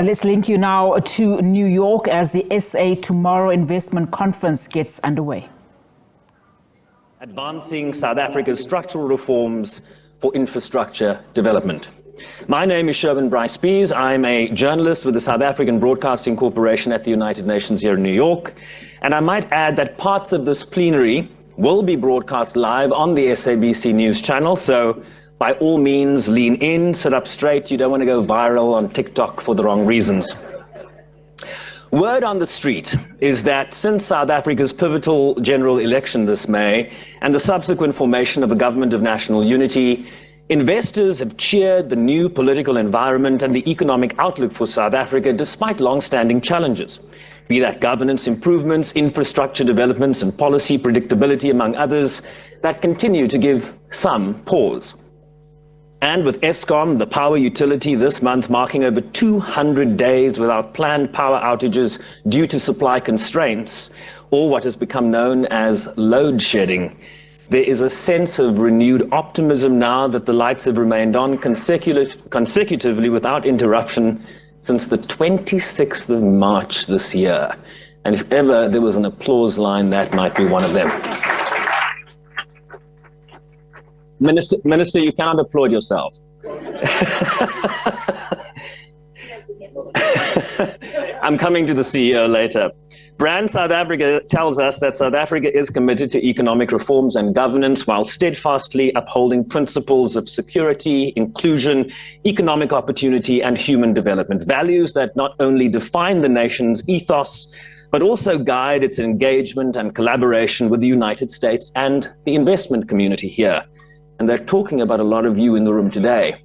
Let's link you now to New York as the SA Tomorrow Investment Conference gets underway. Advancing South Africa's structural reforms for infrastructure development. My name is Sherwin Bryce-Pease. I'm a journalist with the South African Broadcasting Corporation at the United Nations here in New York. And I might add that parts of this plenary will be broadcast live on the SABC News channel. So by all means, lean in, sit up straight. You don't want to go viral on TikTok for the wrong reasons. Word on the street is that since South Africa's pivotal general election this May and the subsequent formation of a government of national unity, investors have cheered the new political environment and the economic outlook for South Africa despite long-standing challenges, be that governance improvements, infrastructure developments, and policy predictability, among others, that continue to give some pause. And with Eskom, the power utility, this month marking over 200 days without planned power outages due to supply constraints, or what has become known as load shedding, there is a sense of renewed optimism now that the lights have remained on consecutively without interruption since the 26th of March this year. And if ever there was an applause line, that might be one of them. Minister, you cannot applaud yourself. I'm coming to the CEO later. Brand South Africa tells us that South Africa is committed to economic reforms and governance while steadfastly upholding principles of security, inclusion, economic opportunity, and human development, values that not only define the nation's ethos, but also guide its engagement and collaboration with the United States and the investment community here. And they're talking about a lot of you in the room today.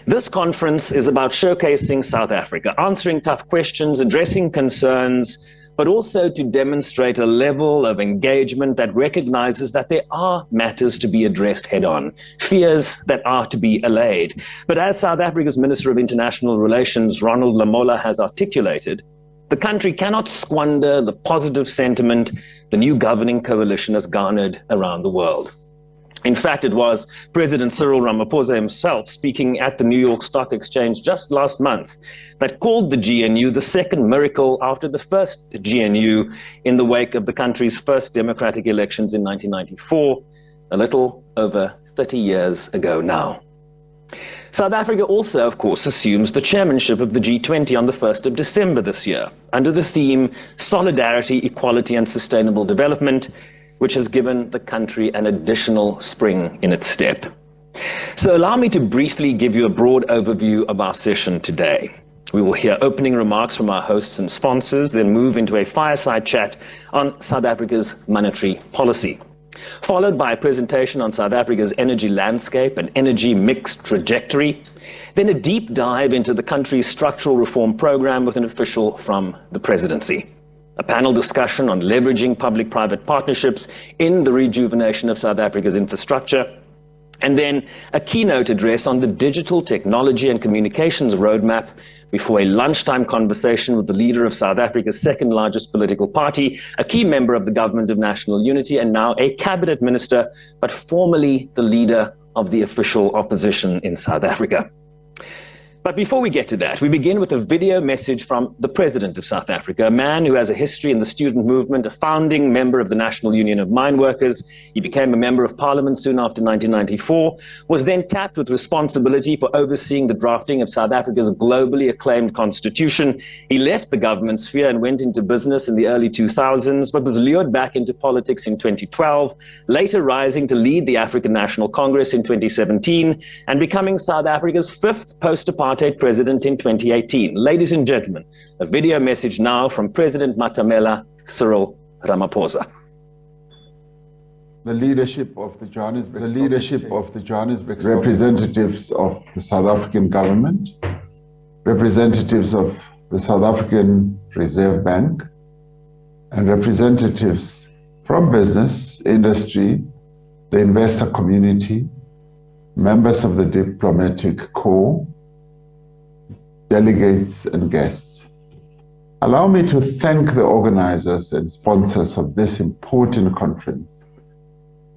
This conference is about showcasing South Africa, answering tough questions, addressing concerns, but also to demonstrate a level of engagement that recognizes that there are matters to be addressed head-on, fears that are to be allayed. But as South Africa's Minister of International Relations, Ronald Lamola, has articulated, the country cannot squander the positive sentiment the new governing coalition has garnered around the world. In fact, it was President Cyril Ramaphosa himself speaking at the New York Stock Exchange just last month that called the GNU the second miracle after the first GNU in the wake of the country's first democratic elections in 1994, a little over 30 years ago now. South Africa also, of course, assumes the chairmanship of the G20 on the 1st of December this year, under the theme Solidarity, Equality and Sustainable Development, which has given the country an additional spring in its step. So allow me to briefly give you a broad overview of our session today. We will hear opening remarks from our hosts and sponsors, then move into a fireside chat on South Africa's monetary policy, followed by a presentation on South Africa's energy landscape and energy mix trajectory, then a deep dive into the country's structural reform program with an official from the presidency. A panel discussion on leveraging public-private partnerships in the rejuvenation of South Africa's infrastructure, and then a keynote address on the digital technology and communications roadmap before a lunchtime conversation with the leader of South Africa's second largest political party, a key member of the Government of National Unity, and now a cabinet minister, but formerly the leader of the official opposition in South Africa. But before we get to that, we begin with a video message from the President of South Africa, a man who has a history in the student movement, a founding member of the National Union of Mine Workers. He became a member of Parliament soon after 1994, was then tapped with responsibility for overseeing the drafting of South Africa's globally acclaimed constitution. He left the government sphere and went into business in the early 2000s, but was lured back into politics in 2012, later rising to lead the African National Congress in 2017 and becoming South Africa's fifth post-apartheid president in 2018. Ladies and gentlemen, a video message now from President Matamela Cyril Ramaphosa. The leadership of the Johannesburg, representatives of the South African government, representatives of the South African Reserve Bank, and representatives from business, industry, the investor community, members of the diplomatic corps, delegates and guests. Allow me to thank the organizers and sponsors of this important conference,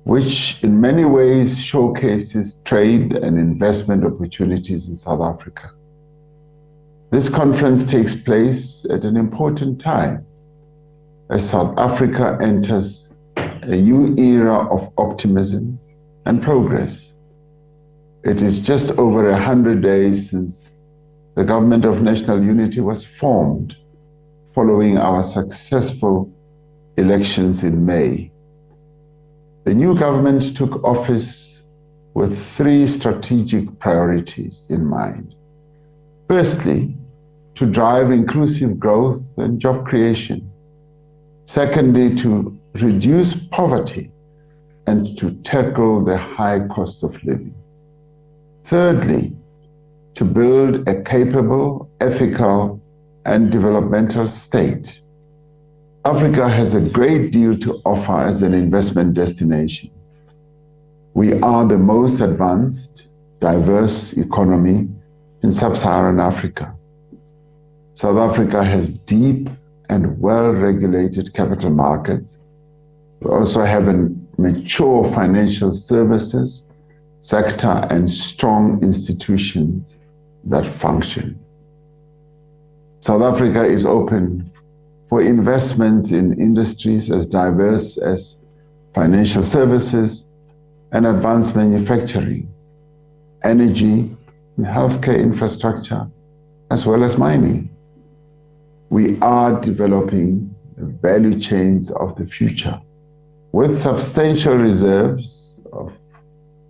which in many ways showcases trade and investment opportunities in South Africa. This conference takes place at an important time as South Africa enters a new era of optimism and progress. It is just over 100 days since the Government of National Unity was formed following our successful elections in May. The new government took office with 3 strategic priorities in mind. Firstly, to drive inclusive growth and job creation. Secondly, to reduce poverty and to tackle the high cost of living. Thirdly, to build a capable, ethical, and developmental state. Africa has a great deal to offer as an investment destination. We are the most advanced, diverse economy in sub-Saharan Africa. South Africa has deep and well-regulated capital markets. We also have a mature financial services sector and strong institutions that function. South Africa is open for investments in industries as diverse as financial services and advanced manufacturing, energy and healthcare infrastructure, as well as mining. We are developing the value chains of the future. With substantial reserves of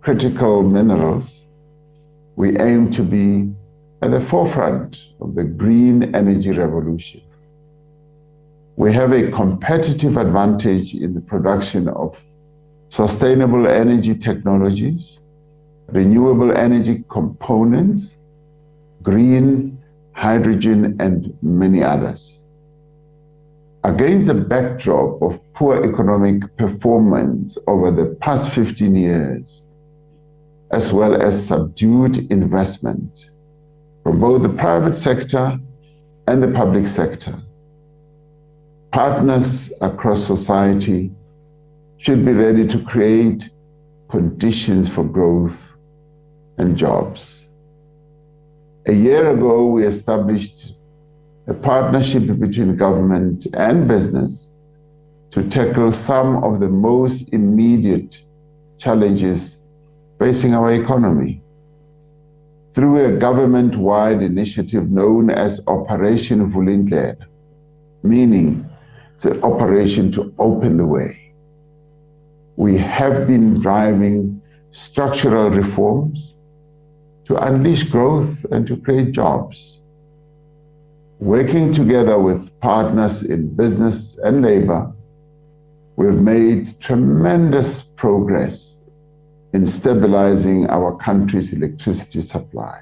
critical minerals, we aim to be at the forefront of the green energy revolution. We have a competitive advantage in the production of sustainable energy technologies, renewable energy components, green hydrogen, and many others. Against the backdrop of poor economic performance over the past 15 years, as well as subdued investment from both the private sector and the public sector, partners across society should be ready to create conditions for growth and jobs. A year ago, we established a partnership between government and business to tackle some of the most immediate challenges facing our economy. Through a government-wide initiative known as Operation Vulindlela, meaning it's an operation to open the way. We have been driving structural reforms to unleash growth and to create jobs. Working together with partners in business and labor, we've made tremendous progress in stabilizing our country's electricity supply.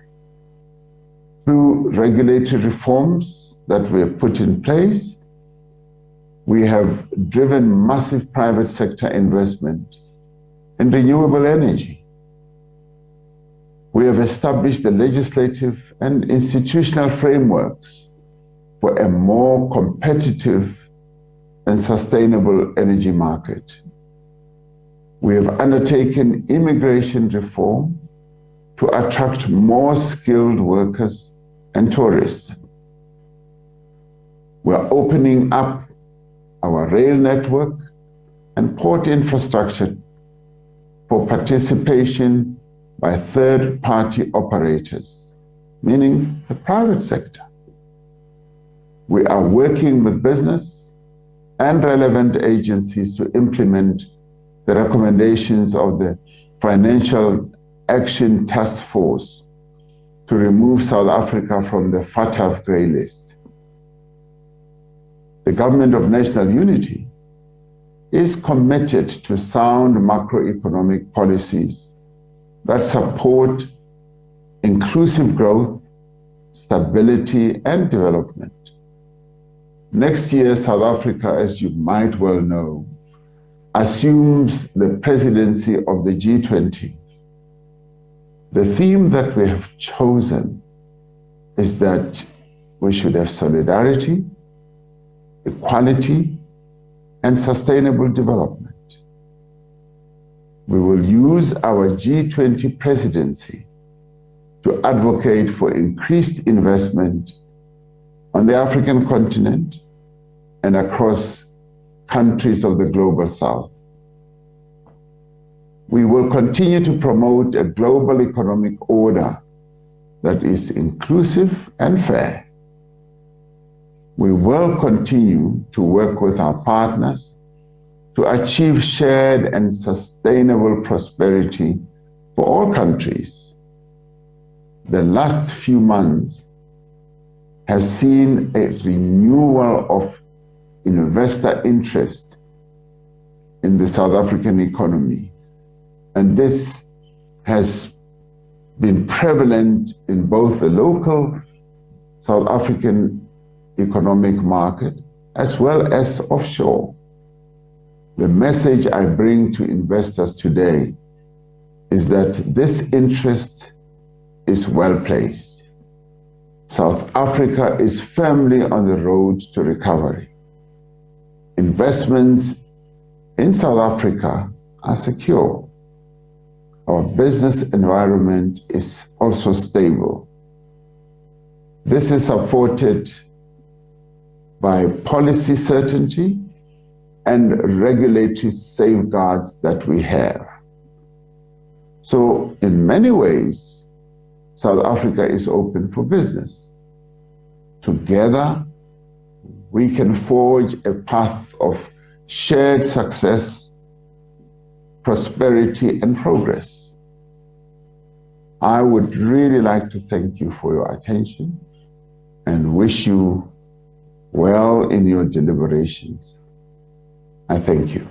Through regulatory reforms that we have put in place, we have driven massive private sector investment in renewable energy. We have established the legislative and institutional frameworks for a more competitive and sustainable energy market. We have undertaken immigration reform to attract more skilled workers and tourists. We are opening up our rail network and port infrastructure for participation by third-party operators, meaning the private sector. We are working with business and relevant agencies to implement the recommendations of the Financial Action Task Force to remove South Africa from the FATF grey list. The Government of National Unity is committed to sound macroeconomic policies that support inclusive growth, stability, and development. Next year, South Africa, as you might well know, assumes the presidency of the G20. The theme that we have chosen is that we should have solidarity, equality, and sustainable development. We will use our G20 presidency to advocate for increased investment on the African continent and across countries of the global south. We will continue to promote a global economic order that is inclusive and fair. We will continue to work with our partners to achieve shared and sustainable prosperity for all countries. The last few months have seen a renewal of investor interest in the South African economy. And this has been prevalent in both the local South African economic market as well as offshore. The message I bring to investors today is that this interest is well placed. South Africa is firmly on the road to recovery. Investments in South Africa are secure. Our business environment is also stable. This is supported by policy certainty and regulatory safeguards that we have. So in many ways, South Africa is open for business. Together, we can forge a path of shared success, prosperity, and progress. I would really like to thank you for your attention and wish you well in your deliberations. I thank you.